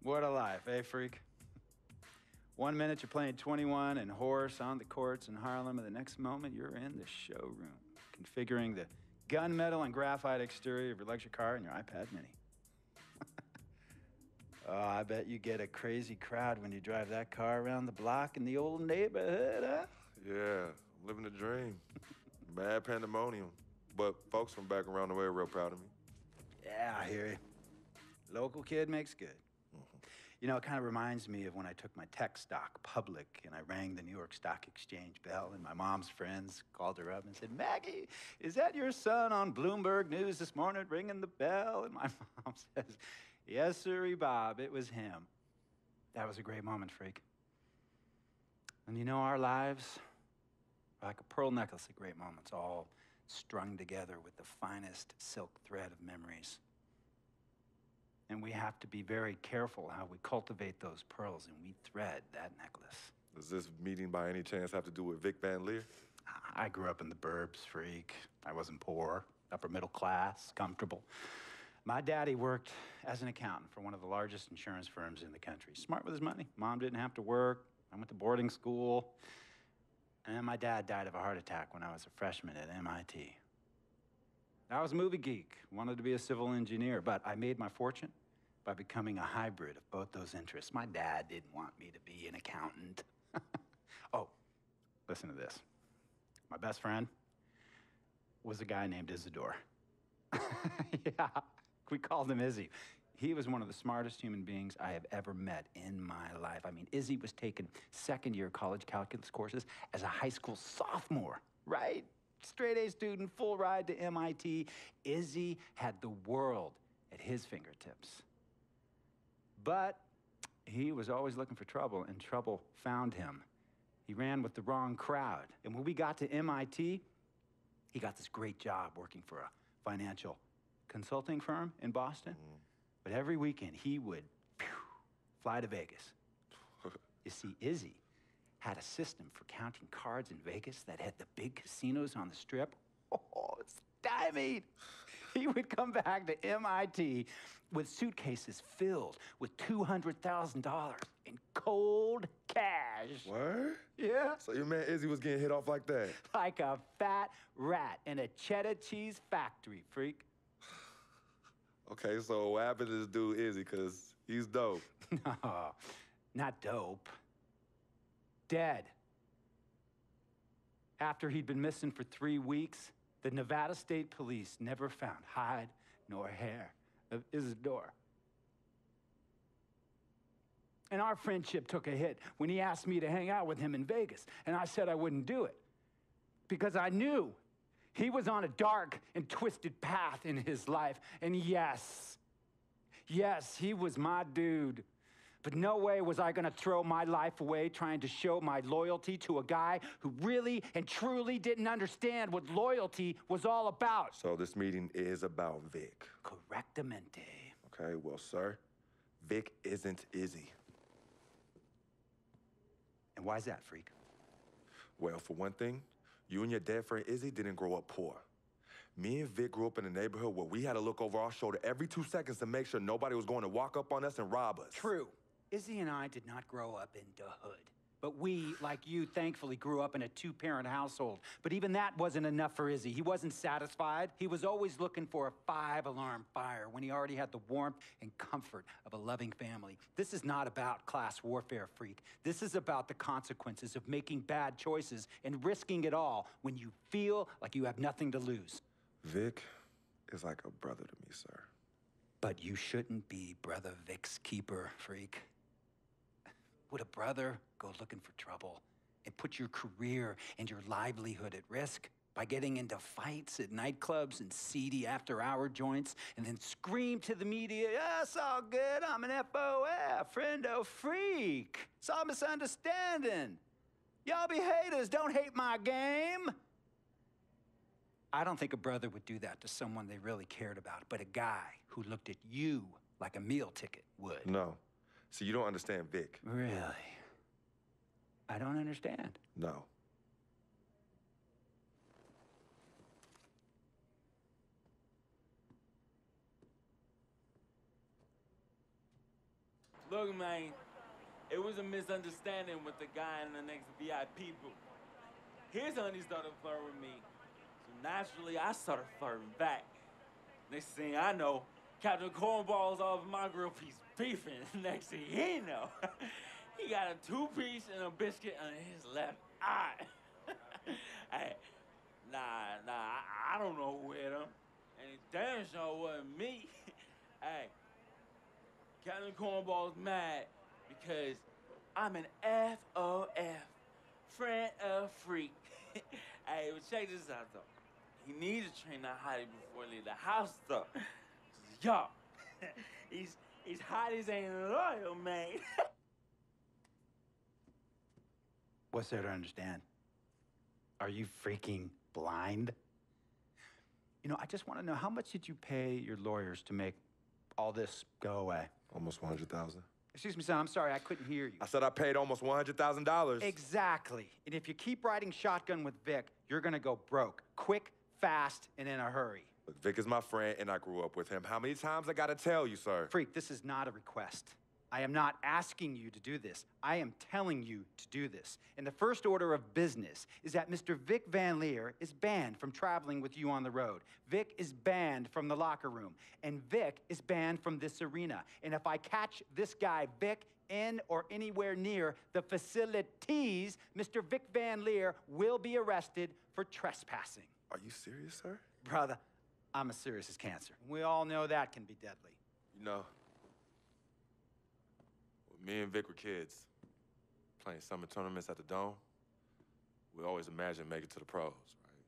What a life, eh, freak? 1 minute you're playing 21 and horse on the courts in Harlem, and the next moment you're in the showroom, configuring the gunmetal and graphite exterior of your luxury car and your iPad mini. Oh, I bet you get a crazy crowd when you drive that car around the block in the old neighborhood, huh? Yeah, I'm living the dream. Mad pandemonium. But folks from back around the way are real proud of me. Yeah, I hear you. Local kid makes good. You know, it kind of reminds me of when I took my tech stock public and I rang the New York Stock Exchange bell, and my mom's friends called her up and said, "Maggie, is that your son on Bloomberg News this morning ringing the bell?" And my mom says, "Yes, sirree, Bob, it was him." That was a great moment, freak. And you know, our lives are like a pearl necklace of great moments, all strung together with the finest silk thread of memories. And we have to be very careful how we cultivate those pearls and we thread that necklace. Does this meeting by any chance have to do with Vic Van Leer? I grew up in the burbs, freak. I wasn't poor, upper middle class, comfortable. My daddy worked as an accountant for one of the largest insurance firms in the country. Smart with his money. Mom didn't have to work. I went to boarding school. And my dad died of a heart attack when I was a freshman at MIT. I was a movie geek, wanted to be a civil engineer, but I made my fortune by becoming a hybrid of both those interests. My dad didn't want me to be an accountant. Oh, listen to this. My best friend was a guy named Isidore. Yeah, we called him Izzy. He was one of the smartest human beings I have ever met in my life. I mean, Izzy was taking second-year college calculus courses as a high school sophomore, right? Straight-A student, full ride to MIT. Izzy had the world at his fingertips. But he was always looking for trouble, and trouble found him. He ran with the wrong crowd. And when we got to MIT, he got this great job working for a financial consulting firm in Boston. But every weekend, he would fly to Vegas. You see, Izzy had a system for counting cards in Vegas that had the big casinos on the Strip. Oh, stymied. He would come back to MIT with suitcases filled with $200,000 in cold cash. What? Yeah. So your man Izzy was getting hit off like that? Like a fat rat in a cheddar cheese factory, freak. Okay, so what happened to this dude Izzy? Because he's dope. No, not dope. Dead. After he'd been missing for 3 weeks, the Nevada State Police never found hide nor hair of Isidore. And our friendship took a hit when he asked me to hang out with him in Vegas, and I said I wouldn't do it because I knew he was on a dark and twisted path in his life. And yes, he was my dude. But no way was I gonna throw my life away trying to show my loyalty to a guy who really and truly didn't understand what loyalty was all about. So this meeting is about Vic. Correctamente. Okay, well, sir, Vic isn't Izzy. And why's that, freak? Well, for one thing, you and your dead friend Izzy didn't grow up poor. Me and Vic grew up in a neighborhood where we had to look over our shoulder every 2 seconds to make sure nobody was going to walk up on us and rob us. True. Izzy and I did not grow up in the hood. But we, like you, thankfully grew up in a 2-parent household. But even that wasn't enough for Izzy. He wasn't satisfied. He was always looking for a 5-alarm fire when he already had the warmth and comfort of a loving family. This is not about class warfare, freak. This is about the consequences of making bad choices and risking it all when you feel like you have nothing to lose. Vic is like a brother to me, sir. But you shouldn't be Brother Vic's keeper, freak. Would a brother go looking for trouble and put your career and your livelihood at risk by getting into fights at nightclubs and seedy after-hour joints and then scream to the media, "Yeah, it's all good, I'm an FOF, friendo freak. It's all misunderstanding. Y'all be haters, don't hate my game." I don't think a brother would do that to someone they really cared about, but a guy who looked at you like a meal ticket would. No. So you don't understand Vic. Really? I don't understand. No. Look, man, it was a misunderstanding with the guy in the next VIP booth. His honey started flirting with me, so naturally I started flirting back. Next thing I know, Captain Cornball's off my grill piece beefing. Next thing he know, he got a 2-piece and a biscuit on his left eye. Hey, I don't know who hit him. And it damn sure wasn't me. Hey, Captain Cornball's mad because I'm an FOF, friend of freak. Hey, but check this out, though. He needs to train that hottie before he leave the house, though. 'Cause, yo, he's hot as ain't loyal, man. What's there to understand? Are you freaking blind? You know, I just want to know, how much did you pay your lawyers to make all this go away? Almost 100,000. Excuse me, son, I'm sorry, I couldn't hear you. I said I paid almost $100,000. Exactly. And if you keep riding shotgun with Vic, you're gonna go broke. Quick, fast, and in a hurry. Look, Vic is my friend, and I grew up with him. How many times I gotta tell you, sir? Freak, this is not a request. I am not asking you to do this. I am telling you to do this. And the first order of business is that Mr. Vic Van Leer is banned from traveling with you on the road. Vic is banned from the locker room. And Vic is banned from this arena. And if I catch this guy, Vic, in or anywhere near the facilities, Mr. Vic Van Leer will be arrested for trespassing. Are you serious, sir? Brother, I'm as serious as cancer. We all know that can be deadly. You know, when me and Vic were kids, playing summer tournaments at the Dome, we always imagined making it to the pros, right?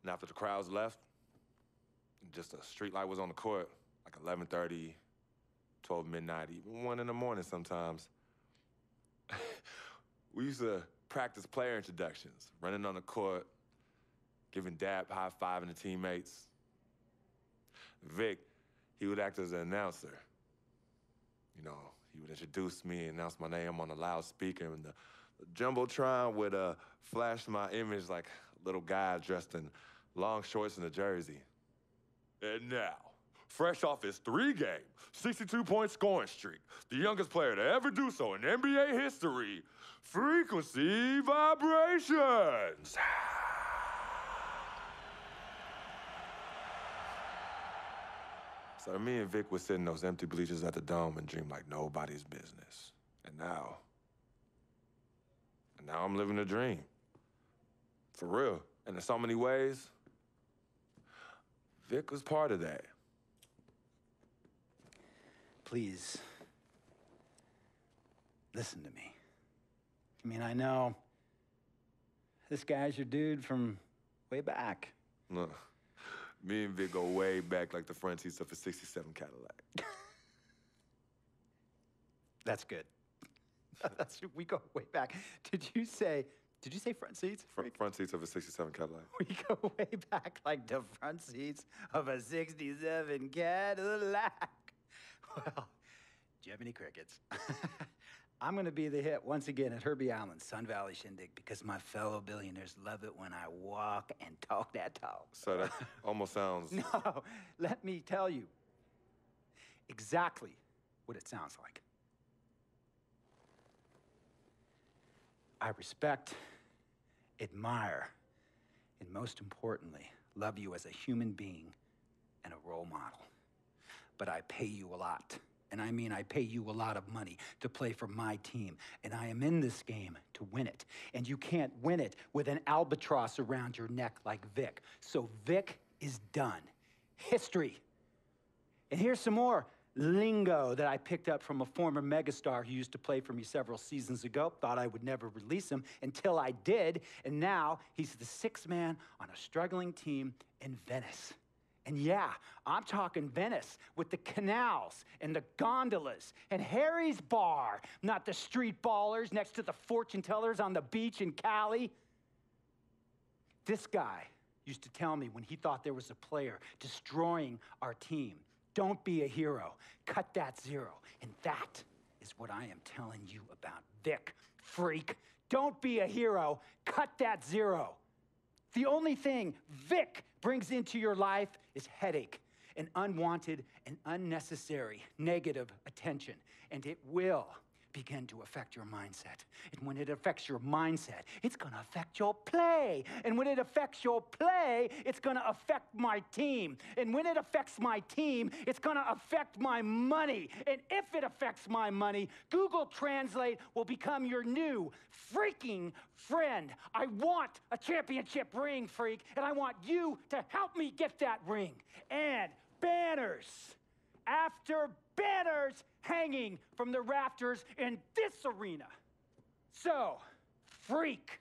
And after the crowds left, just a street light was on the court, like 11:30, 12 midnight, even 1 in the morning sometimes. We used to practice player introductions, running on the court, giving dap, high-fiving the teammates. Vic, he would act as an announcer. You know, he would introduce me and announce my name on a loudspeaker, and the Jumbotron would flash my image like a little guy dressed in long shorts and a jersey. And now, fresh off his 3-game, 62-point scoring streak, the youngest player to ever do so in NBA history, Frequency Vibrations. So me and Vic would sit in those empty bleachers at the Dome and dream like nobody's business. And now I'm living a dream. For real. And in so many ways, Vic was part of that. Please, listen to me. I mean, I know this guy's your dude from way back. Look, me and Vic go way back like the front seats of a 67 Cadillac. That's good. We go way back. Did you say front seats? Front seats of a 67 Cadillac. We go way back like the front seats of a 67 Cadillac. Well, do you have any crickets? I'm gonna be the hit once again at Herbie Allen's Sun Valley Shindig because my fellow billionaires love it when I walk and talk that talk. So that almost sounds... No, let me tell you exactly what it sounds like. I respect, admire, and most importantly, love you as a human being and a role model. But I pay you a lot. And I mean, I pay you a lot of money to play for my team. And I am in this game to win it. And you can't win it with an albatross around your neck like Vic. So Vic is done. History. And here's some more lingo that I picked up from a former megastar who used to play for me several seasons ago. Thought I would never release him until I did. And now he's the 6th man on a struggling team in Venice. And yeah, I'm talking Venice with the canals and the gondolas and Harry's Bar, not the street ballers next to the fortune tellers on the beach in Cali. This guy used to tell me when he thought there was a player destroying our team, don't be a hero, cut that zero. And that is what I am telling you about Vic, freak. Don't be a hero, cut that zero. The only thing Vic brings into your life is headache and unwanted and unnecessary negative attention, and it will begin to affect your mindset. And when it affects your mindset, it's gonna affect your play. And when it affects your play, it's gonna affect my team. And when it affects my team, it's gonna affect my money. And if it affects my money, Google Translate will become your new freaking friend. I want a championship ring, freak, and I want you to help me get that ring. And banners after banners hanging from the rafters in this arena. So, freak,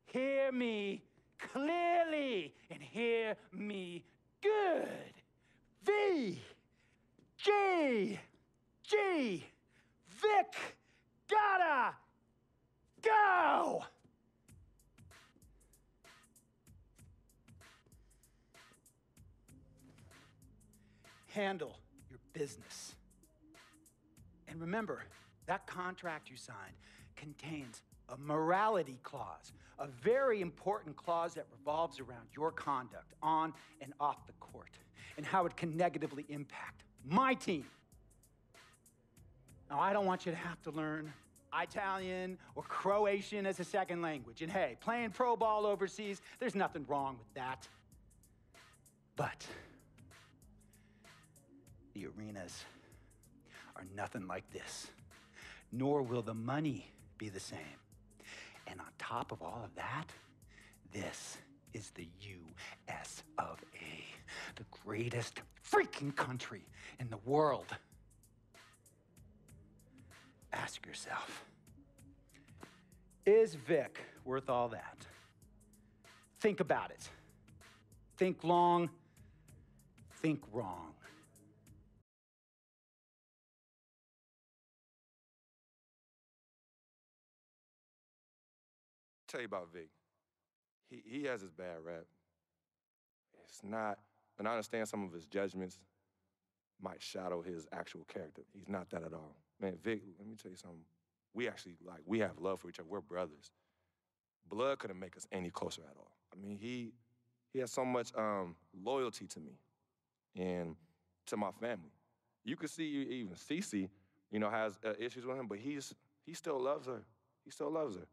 hear me clearly and hear me good. V, G, Vic, gotta go. Handle your business. And remember, that contract you signed contains a morality clause, a very important clause that revolves around your conduct on and off the court, and how it can negatively impact my team. Now, I don't want you to have to learn Italian or Croatian as a second language. And hey, playing pro ball overseas, there's nothing wrong with that. But the arenas are nothing like this, nor will the money be the same. And on top of all of that, this is the US of A, the greatest freaking country in the world. Ask yourself, is Vic worth all that? Think about it. Think long, think wrong. Tell you about Vic. He has his bad rap. It's not, and I understand some of his judgments might shadow his actual character. He's not that at all. Man, Vic, let me tell you something. We have love for each other. We're brothers. Blood couldn't make us any closer at all. I mean, he has so much loyalty to me and to my family. You could see even Cece, has issues with him, but he still loves her. He still loves her.